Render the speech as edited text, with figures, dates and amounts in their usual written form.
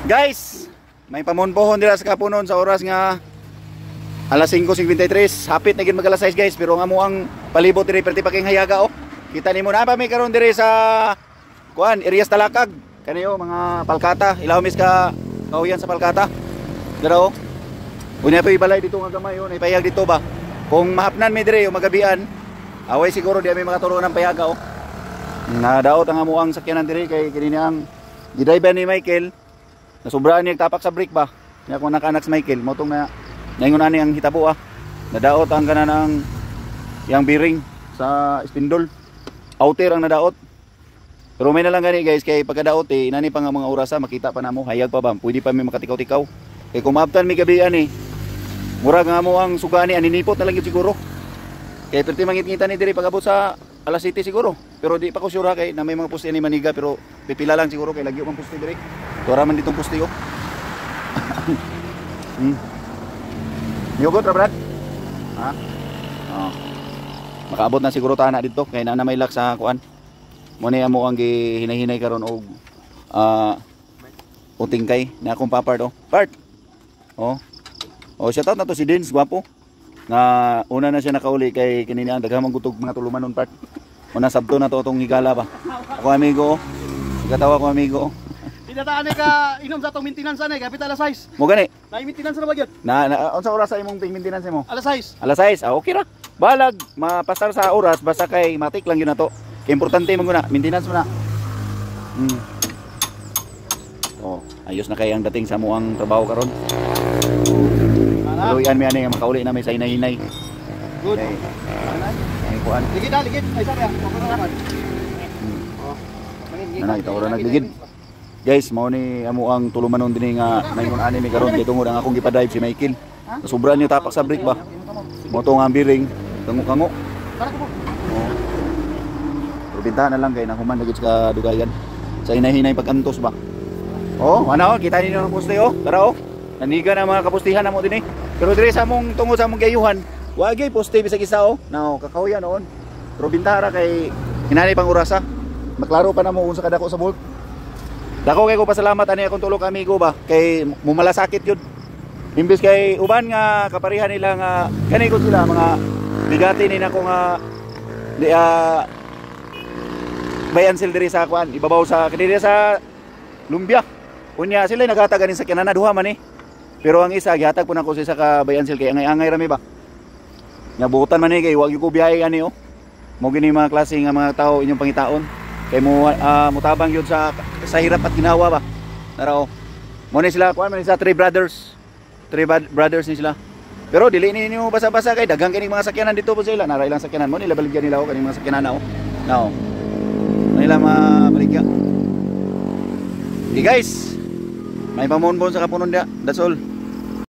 Guys, may pamunpohon dira sa kapunon sa oras nga alas 5:53. Hapit na gid mag alas 6 guys, pero nga mo ang palibot diri perti paking hayaga oh. Kita nimo na pa may karon diri sa kuan, areas Talakag. Kaniyo mga palkata, ilaw mis ka kauyan sa palkata. Dira oh. Unya pa ibalay dito nga gamay oh, ipayag dito ba. Kung mahapnan mi diri o magabian, away siguro di may makatulong ng payaga oh. Nadaot ang amo ang sakyanan diri kay kini ang gidriver ni Michael. Nasubraan niya tapak sa brake ba. Nya ko nakanak sa Michael, motong na naingon ani ang hitabo ah. Nadaot ang kanang yang bearing sa spindle. Outer ang nadaot. Pero may na lang gani guys kay pagkadaot inani pa nga mga orasa makita pa namo hayag pa ba. Pwede pa may makatikaw-tikaw. Kay kung maabtan mi gabi ani, murag nga mo ang sugani aninipot na lang yun siguro. Kay perti mangit-ngita ni diri pag-abot sa alas 7 siguro. Pero di pa ko sure kay na may mga poste ni Maniga pero pipila lang siguro kay lagyo mang poste diri. Tora man ditong poste oh. Yugot ra brad? Ha? Oh. Makaabot na siguro ta na dito kay na may lak sa kuan. Mo ni amo ang gihinay-hinay karon og utingkay na akong papart oh. Part. Oh. Oh, shout out na to si Dins, gwapo. Na una na siya nakauli kay kinini ang daghamang gutog mga tulumanon part. Una sabto na to tong higala ba. Ako amigo oh. Nagatawa ko amigo oh. Pinataan ka inom sa tong maintenance anay kapit alas 6. Mo gani. Na maintenance na ba gyud? Na unsa oras sa imong maintenance mo? Alas 6. Alas 6. Ah, okay ra. Balag mapastar sa oras basta kay matik lang yun na to. Kay importante mo guna, maintenance mo na. Oh, ayos na kay ang dating sa muang trabaho karon. Luyan mi ani nga makauli na may sa hinay-hinay. Good. Okay. Ay kuan. Ligid na, ligid. Ay sabi ah. Oh. Nanay ito ora nagligid. Guys, mao ni amo ang tulumanon dinhi nga naingon ani mi karon kay tungod ang akong gipa-drive si Michael. Sobra niyo tapak sa brake ba. Mo to nga bearing, kango-kango. Oh. Pero bintahan na lang kay nahuman na gid sa dugayan. Sa hinay-hinay pagkantos ba. Oh, ano kita ninyo ang poste oh. Tara oh. Naniga na mga kapustihan namo dinhi. Pero dire sa among tungod sa among gayuhan, wa gyud poste bisag isa oh. Now, kakahuyan noon. Pero bintara kay hinani pang orasa. Maklaro pa namo unsa kadako sa bolt. Dako kay ko pasalamat ani akong tulog amigo ba kay mumalasakit yun. Imbes kay uban nga kaparihan nila nga kani ko sila mga bigati ni nako nga di bayan sil diri sa kuan ibabaw sa kini sa Lumbia. Unya sila naghatag ani sa kinana duha man eh. Pero ang isa gihatag po nako sa ka bayan sil kay angay-angay rami ba. Nabutan man ni kay wag ko biyahe ani oh. Mo gini mga klase nga mga tao inyong pangitaon. Kay mo mutabang yun sa hirap at ginawa ba. Naro. Mo ni sila kuan man sa three brothers. Three brothers ni sila. Pero dili ninyo basa-basa kay daghang kining mga sakyanan dito po sila. Nara ilang sakyanan mo nila baligyan nila o kaning mga sakyanan na oh. Now. Nila mabaligya. Okay guys. May pamunbon sa kapunon dia. That's all.